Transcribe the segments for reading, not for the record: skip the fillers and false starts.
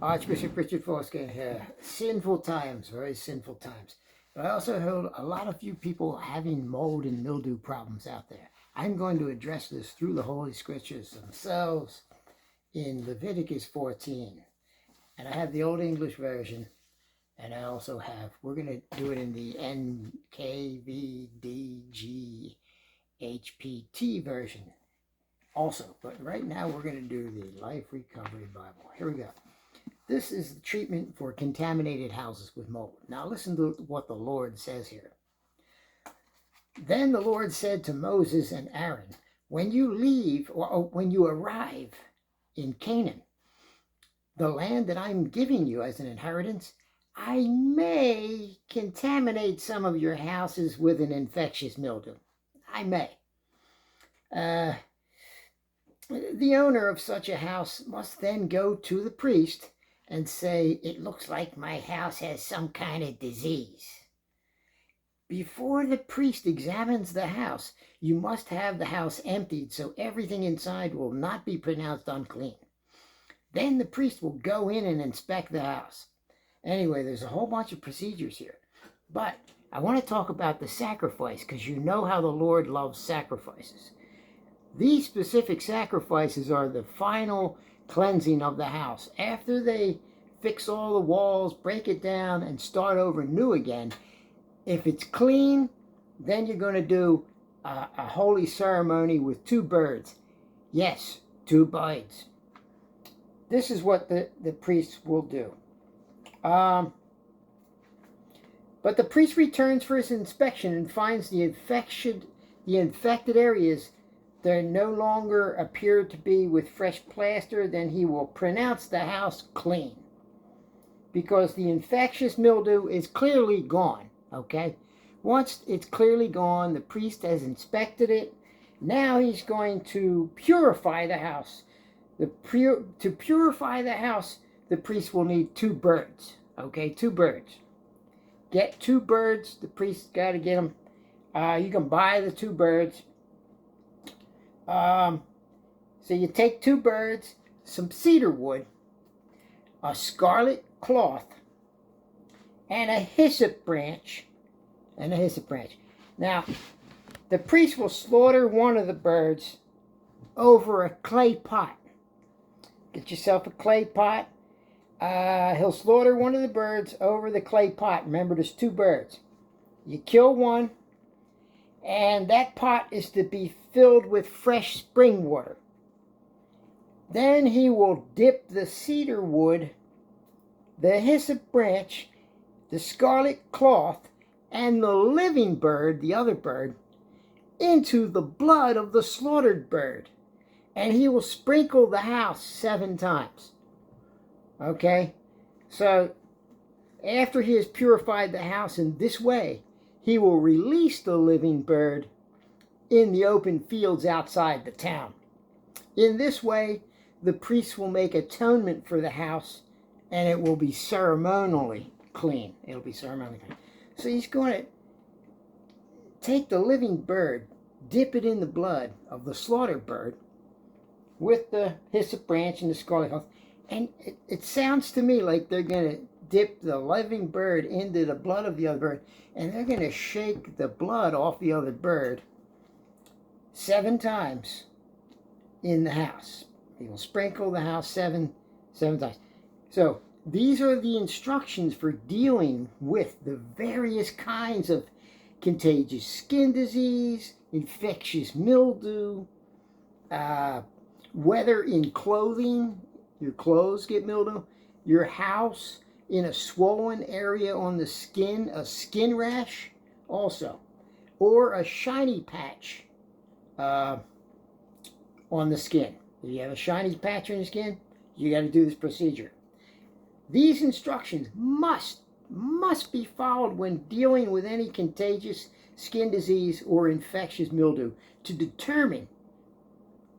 Archbishop Richard Foskett here. Sinful times, very sinful times. But I also heard a lot of you people having mold and mildew problems out there. I'm going to address this through the Holy Scriptures themselves in Leviticus 14. And I have the Old English version, and I also have, we're going to do it in the NKVDGHPT version also. But right now we're going to do the Life Recovery Bible. Here we go. This is the treatment for contaminated houses with mold. Now listen to what the Lord says here. Then the Lord said to Moses and Aaron, when you leave or when you arrive in Canaan, the land that I'm giving you as an inheritance, I may contaminate some of your houses with an infectious mildew. I may. The owner of such a house must then go to the priest and say, it looks like my house has some kind of disease. Before the priest examines the house, you must have the house emptied so everything inside will not be pronounced unclean. Then the priest will go in and inspect the house. Anyway, there's a whole bunch of procedures here. But I want to talk about the sacrifice because you know how the Lord loves sacrifices. These specific sacrifices are the final cleansing of the house. After they fix all the walls, break it down, and start over new again, if it's clean, then you're going to do a holy ceremony with 2 birds. Yes, 2 birds. This is what the priest will do. But the priest returns for his inspection and finds the infected areas there no longer appear to be with fresh plaster, then he will pronounce the house clean. Because the infectious mildew is clearly gone, okay? Once it's clearly gone, the priest has inspected it. Now he's going to purify the house. To purify the house, the priest will need 2 birds, okay? 2 birds. Get 2 birds, the priest's got to get them. You can buy the 2 birds. So you take 2 birds, some cedar wood, a scarlet cloth, and a hyssop branch. Now, the priest will slaughter one of the birds over a clay pot. Get yourself a clay pot. He'll slaughter one of the birds over the clay pot. Remember, there's 2 birds. You kill one, and that pot is to be filled with fresh spring water. Then he will dip the cedar wood, the hyssop branch, the scarlet cloth, and the living bird, the other bird, into the blood of the slaughtered bird. And he will sprinkle the house 7 times. Okay? So, after he has purified the house in this way, he will release the living bird in the open fields outside the town. In this way, the priest will make atonement for the house, and it will be ceremonially clean. It'll be ceremonially clean. So he's going to take the living bird, dip it in the blood of the slaughtered bird with the hyssop branch and the scarlet cloth. And it sounds to me like they're going to dip the living bird into the blood of the other bird, and they're going to shake the blood off the other bird 7 times in the house. He will sprinkle the house 7 times. So these are the instructions for dealing with the various kinds of contagious skin disease, infectious mildew, whether in clothing, your clothes get mildew, your house in a swollen area on the skin, a skin rash also, or a shiny patch on the skin. If you have a shiny patch on your skin, you got to do this procedure. These instructions must be followed when dealing with any contagious skin disease or infectious mildew to determine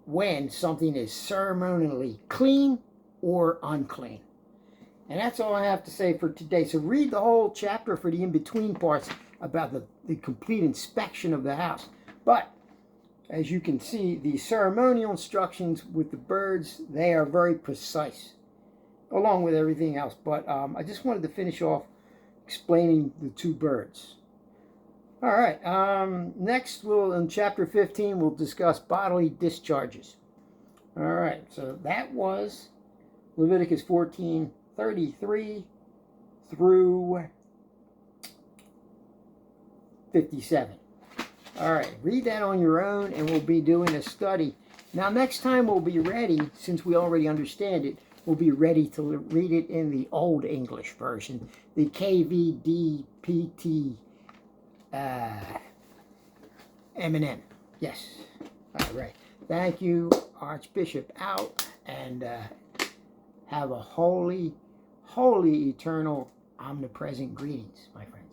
when something is ceremonially clean or unclean. And that's all I have to say for today. So read the whole chapter for the in-between parts about the complete inspection of the house. But as you can see, the ceremonial instructions with the birds, they are very precise. along with everything else. But I just wanted to finish off explaining the two birds. All right. Next, in chapter 15, we'll discuss bodily discharges. All right. So that was Leviticus 14:33 through 57. All right. Read that on your own, and we'll be doing a study. Now, next time we'll be ready, since we already understand it, we'll be ready to read it in the Old English version, the KVDPT M&M. Yes. All right. Thank you, Archbishop out, and have a holy, holy, eternal, omnipresent greetings, my friends.